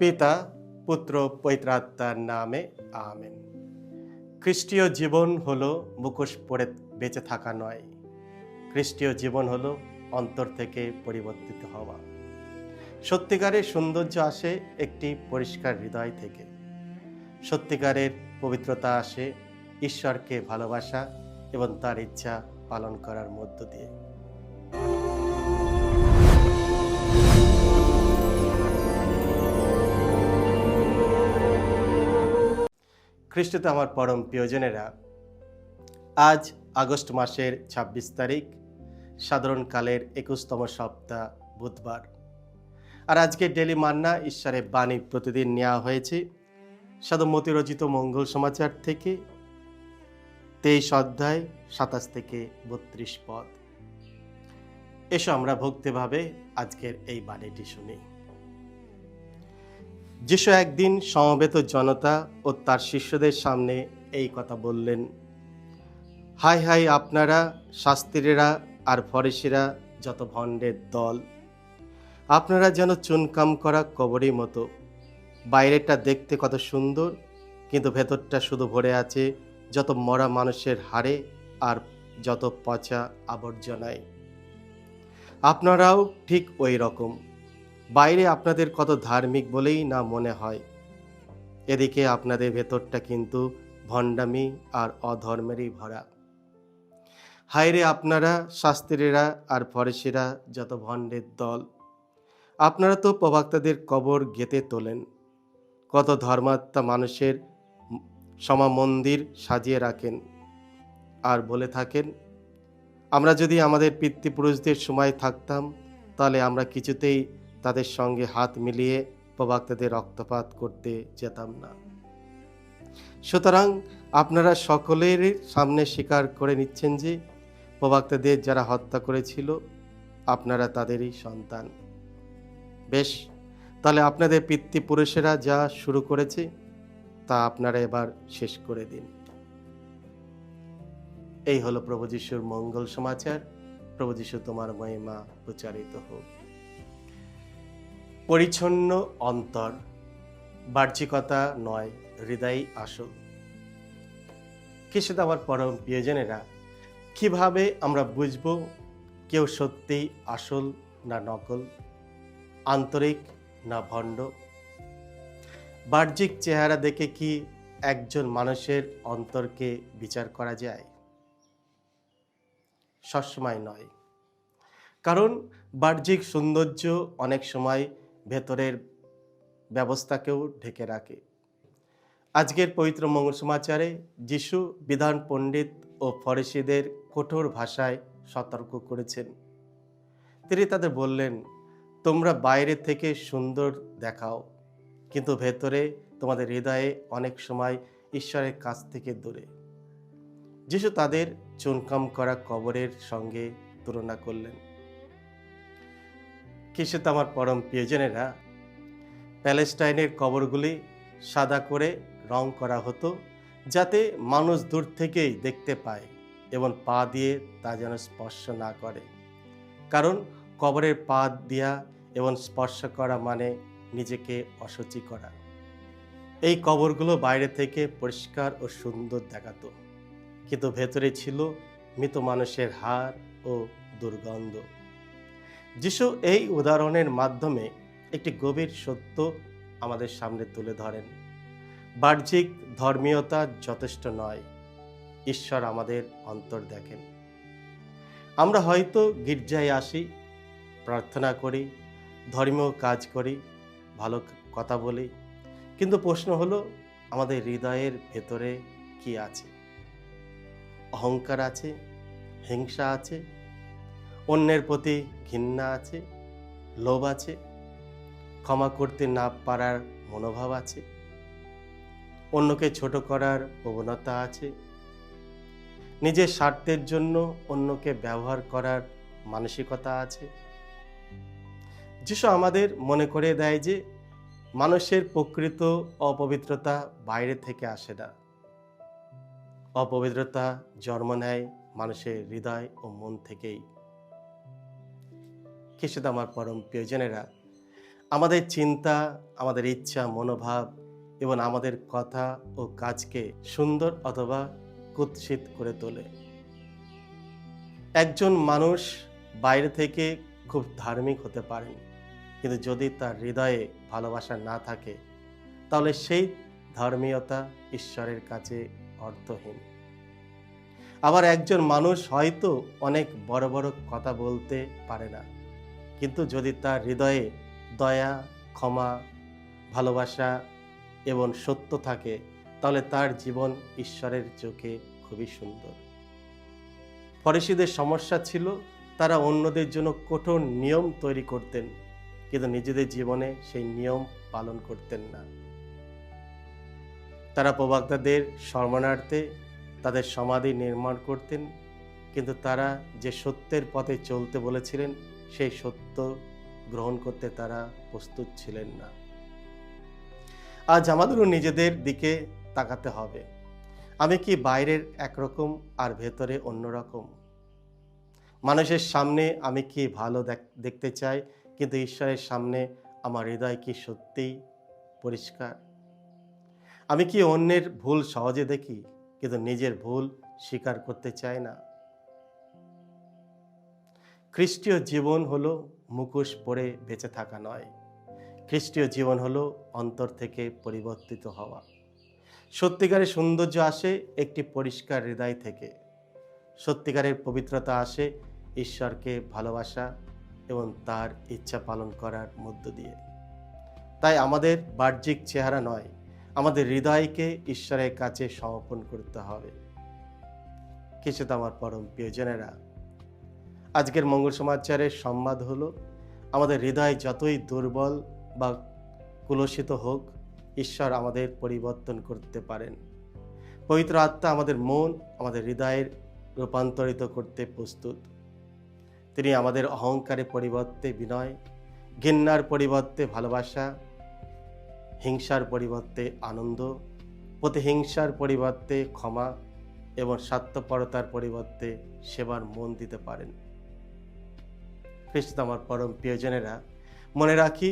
পিতা পুত্র পবিত্রাত্মার নামে আমেন। খ্রিস্টীয় জীবন হলো মুখোশ পরে বেঁচে থাকা নয়। খ্রিস্টীয় জীবন হলো অন্তর থেকে পরিবর্তিত হওয়া। সত্যিকারের সৌন্দর্য আসে একটি পরিষ্কার হৃদয় থেকে। সত্যিকারের পবিত্রতা আসে ঈশ্বরকে ভালোবাসা এবং তার ইচ্ছা পালন করার মধ্য দিয়ে। খ্রিস্টতে আমার পরম প্রিয়জনেরা, আজ আগস্ট মাসের ২৬ তারিখ, সাধারণকালের ২১তম সপ্তাহ, বুধবার। আর আজকে ডেলি মান্না ঈশ্বরের বাণী প্রতিদিন নেওয়া হয়েছে সাধু মতি রচিত মঙ্গল সমাচার থেকে ২৩ অধ্যায় ২৭ থেকে ৩২ পদ। এসো আমরা ভক্তিভাবে আজকের এই বাণীটি শুনি। যিশু একদিন সমবেত জনতা ও তার শিষ্যদের সামনে এই কথা বললেন, হায় হায় আপনারা শাস্ত্রীরা আর ফরিসিরা, যত ভণ্ডের দল! আপনারা যেন চুনকাম করা কবরের মতো। বাইরেটা দেখতে কত সুন্দর, কিন্তু ভেতরটা শুধু ভরে আছে যত মরা মানুষের হাড়ে আর যত পচা আবর্জনায়। আপনারাও ঠিক ওই রকম। বাইরে আপনাদের কত ধার্মিক বলেই না মনে হয়, এদিকে আপনাদের ভেতরটা কিন্তু ভণ্ডামি আর অধর্মেরই ভরা। হায়রে আপনারা শাস্ত্রীরা আর ফরিসিরা, যত ভণ্ডের দল! আপনারা তো প্রবক্তাদের কবর গেঁথে তোলেন, কত ধর্মাত্মা মানুষের সমামন্দির সাজিয়ে রাখেন, আর বলে থাকেন, আমরা যদি আমাদের পিতৃপুরুষদের সময় থাকতাম তাহলে আমরা কিছুতেই তাদের সঙ্গে হাত মিলিয়ে প্রবক্তাদের রক্তপাত করতে যেতাম না। সুতরাং আপনারা সকলের সামনে স্বীকার করে নিচ্ছেন যে প্রবক্তাদের যারা হত্যা করেছিল আপনারা তাদেরই সন্তান। বেশ, তাহলে আপনাদের পিতৃপুরুষেরা যা শুরু করেছে তা আপনারা এবার শেষ করে দিন। এই হলো প্রভু যিশুর মঙ্গল সমাচার। প্রভু যিশু তোমার মহিমা উচ্চারিত হোক। পরিচ্ছন্ন অন্তর, বাহ্যিকতা নয়, হৃদয় আসল। খ্রিস্টে আমার পরম প্রিয়জনেরা, কিভাবে আমরা বুঝব কেউ সত্যিই আসল না নকল, আন্তরিক না ভণ্ড? বাহ্যিক চেহারা দেখে কি একজন মানুষের অন্তরকে বিচার করা যায়? সবসময় নয়, কারণ বাহ্যিক সৌন্দর্য অনেক সময় ভেতরের ব্যবস্থাকেও ঢেকে রাখে। আজকের পবিত্র মঙ্গল সমাচারে যিশু বিধান পণ্ডিত ও ফরিসিদের কঠোর ভাষায় সতর্ক করেছেন। তিনি তাদের বললেন, তোমরা বাইরে থেকে সুন্দর দেখাও, কিন্তু ভেতরে তোমাদের হৃদয়ে অনেক সময় ঈশ্বরের কাছ থেকে দূরে। যিশু তাদের চুনকাম করা কবরের সঙ্গে তুলনা করলেন। খ্রিস্টে আমার পরম প্রিয়জনেরা, প্যালেস্টাইনের কবরগুলি সাদা করে রং করা হতো, যাতে মানুষ দূর থেকেই দেখতে পায় এবং পা দিয়ে তা যেন স্পর্শ না করে। কারণ কবরের পা দিয়া এবং স্পর্শ করা মানে নিজেকে অশুচি করা। এই কবরগুলো বাইরে থেকে পরিষ্কার ও সুন্দর দেখাতো, কিন্তু ভেতরে ছিল মৃত মানুষের হাড় ও দুর্গন্ধ। যিশু এই উদাহরণের মাধ্যমে একটি গভীর সত্য আমাদের সামনে তুলে ধরেন। বাহ্যিক ধর্মীয়তা যথেষ্ট নয়, ঈশ্বর আমাদের অন্তর দেখেন। আমরা হয়তো গির্জায় আসি, প্রার্থনা করি, ধর্মীয় কাজ করি, ভালো কথা বলি, কিন্তু প্রশ্ন হলো আমাদের হৃদয়ের ভেতরে কি আছে? অহংকার আছে, হিংসা আছে, অন্যের প্রতি ঘৃণা আছে, লোভ আছে, ক্ষমা করতে না পারার মনোভাব আছে, অন্যকে ছোট করার প্রবণতা আছে, নিজের স্বার্থের জন্য অন্যকে ব্যবহার করার মানসিকতা আছে। যিশু আমাদের মনে করে দেয় যে মানুষের প্রকৃত অপবিত্রতা বাইরে থেকে আসে না। অপবিত্রতা জন্ম নেয় মানুষের হৃদয় ও মন থেকেই। খ্রিস্টে আমার পরম প্রিয়জনেরা, আমাদের চিন্তা, আমাদের ইচ্ছা, মনোভাব এবং আমাদের কথা ও কাজকে সুন্দর অথবা কুৎসিত করে তোলে। একজন মানুষ বাইরে থেকে খুব ধার্মিক হতে পারেন, কিন্তু যদি তার হৃদয়ে ভালোবাসা না থাকে, তাহলে সেই ধর্মীয়তা ঈশ্বরের কাছে অর্থহীন। আবার একজন মানুষ হয়তো অনেক বড় বড় কথা বলতে পারে না, কিন্তু যদি তার হৃদয়ে দয়া, ক্ষমা, ভালোবাসা এবং সত্য থাকে, তাহলে তার জীবন ঈশ্বরের চোখে খুবই সুন্দর। ফরিসীদের সমস্যা ছিল, তারা অন্যদের জন্য কঠোর নিয়ম তৈরি করতেন, কিন্তু নিজেদের জীবনে সেই নিয়ম পালন করতেন না। তারা প্রবক্তাদের সম্মানার্থে তাদের সমাধি নির্মাণ করতেন, কিন্তু তারা যে সত্যের পথে চলতে বলেছিলেন, সেই সত্য গ্রহণ করতে তারা প্রস্তুত ছিলেন না। আজ আমাদেরও নিজেদের দিকে তাকাতে হবে। আমি কি বাইরের একরকম আর ভেতরে অন্যরকম? মানুষের সামনে আমি কি ভালো দেখতে চাই, কিন্তু ঈশ্বরের সামনে আমার হৃদয় কি সত্যিই পরিষ্কার? আমি কি অন্যের ভুল সহজে দেখি, কিন্তু নিজের ভুল স্বীকার করতে চাই না? খ্রিস্টীয় জীবন হলো মুখোশ পরে বেঁচে থাকা নয়। খ্রিস্টীয় জীবন হলো অন্তর থেকে পরিবর্তিত হওয়া। সত্যিকারের সৌন্দর্য আসে একটি পরিষ্কার হৃদয় থেকে। সত্যিকারের পবিত্রতা আসে ঈশ্বরকে ভালোবাসা এবং তার ইচ্ছা পালন করার মধ্য দিয়ে। তাই আমাদের বাহ্যিক চেহারা নয়, আমাদের হৃদয়কে ঈশ্বরের কাছে সমর্পণ করতে হবে। কিছু তো আমার পরম প্রিয়জনেরা, আজকের মঙ্গল সমাচারের সংবাদ হলো, আমাদের হৃদয় যতই দুর্বল বা কুলসিত হোক, ঈশ্বর আমাদের পরিবর্তন করতে পারেন। পবিত্র আত্মা আমাদের মন, আমাদের হৃদয়ের রূপান্তরিত করতে প্রস্তুত। তিনি আমাদের অহংকারের পরিবর্তে বিনয়, ঘৃণার পরিবর্তে ভালোবাসা, হিংসার পরিবর্তে আনন্দ, প্রতিহিংসার পরিবর্তে ক্ষমা এবং স্বার্থপরতার পরিবর্তে সেবার মন দিতে পারেন। খ্রিস্ট আমার পরম প্রিয়জনেরা, মনে রাখি,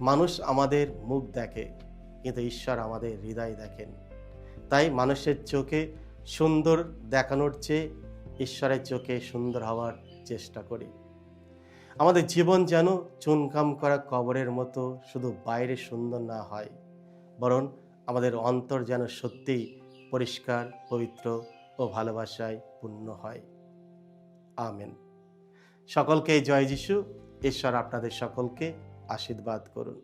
মানুষ আমাদের মুখ দেখে, কিন্তু ঈশ্বর আমাদের হৃদয় দেখেন। তাই মানুষের চোখে সুন্দর দেখানোর চেয়ে ঈশ্বরের চোখে সুন্দর হওয়ার চেষ্টা করি। আমাদের জীবন যেন চুনকাম করা কবরের মতো শুধু বাইরে সুন্দর না হয়, বরং আমাদের অন্তর যেন সত্যিই পরিষ্কার, পবিত্র ও ভালোবাসায় পূর্ণ হয়। আমেন। সকলকে জয় যিশু। ঈশ্বর আপনাদের সকলকে আশীর্বাদ করুন।